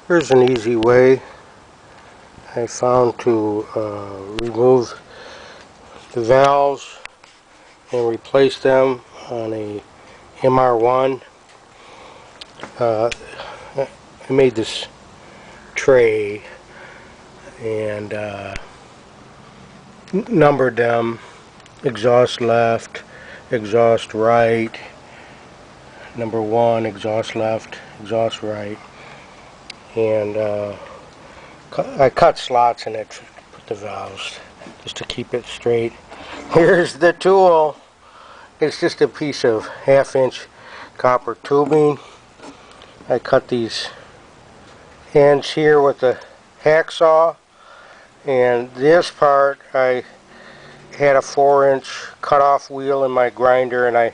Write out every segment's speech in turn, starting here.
Here's an easy way I found to remove the valves and replace them on a MR1. I made this tray and numbered them: exhaust left, exhaust right, number 1, exhaust left, exhaust right, and I cut slots in it to put the valves just to keep it straight. Here's the tool. It's just a piece of 1/2-inch copper tubing. I cut these ends here with a hacksaw, and this part I had a 4-inch cutoff wheel in my grinder, and I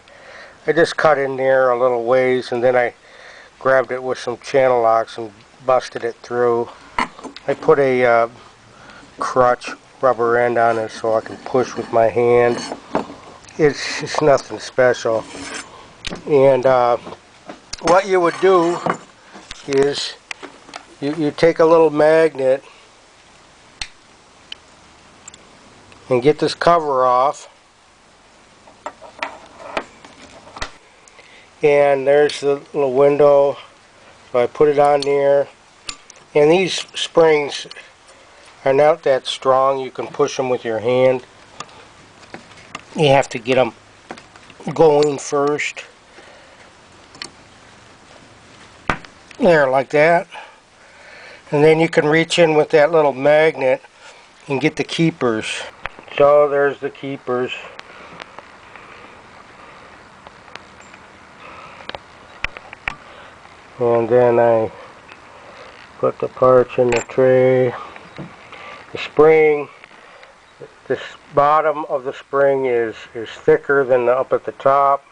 just cut in there a little ways, and then I grabbed it with some channel locks and busted it through. I put a crutch rubber end on it so I can push with my hand. It's nothing special. And what you would do is you take a little magnet and get this cover off, and there's the little window, so I put it on there. And these springs are not that strong. You can push them with your hand. You have to get them going first. There, like that. And then you can reach in with that little magnet and get the keepers. So there's the keepers. And then I put the parts in the tray. The spring, this bottom of the spring is thicker than the up at the top.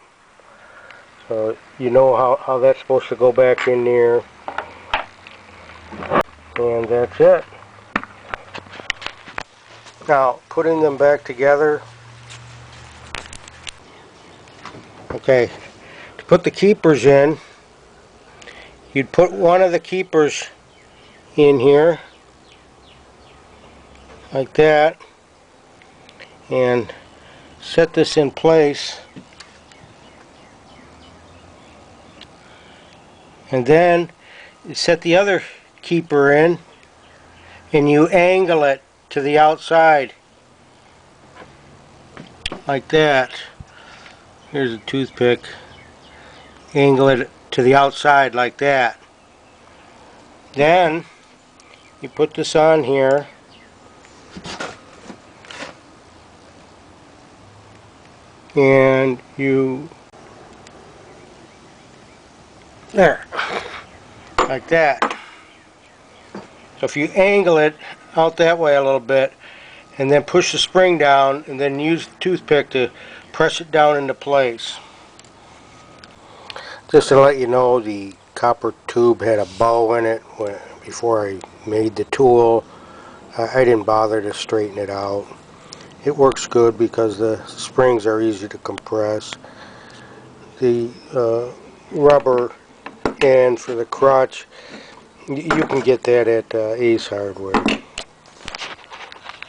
So you know how that's supposed to go back in there. And that's it. Now, putting them back together. Okay, to put the keepers in, you'd put one of the keepers in here, like that, and set this in place. And then you set the other keeper in, and you angle it to the outside, like that. Here's a toothpick. Angle it to the outside like that. Then you put this on here, and there, like that. So if you angle it out that way a little bit, and then push the spring down, and then use the toothpick to press it down into place. Just to let you know, the copper tube had a bow in it before I made the tool. I didn't bother to straighten it out. It works good because the springs are easy to compress. The rubber end for the crutch, you can get that at Ace Hardware.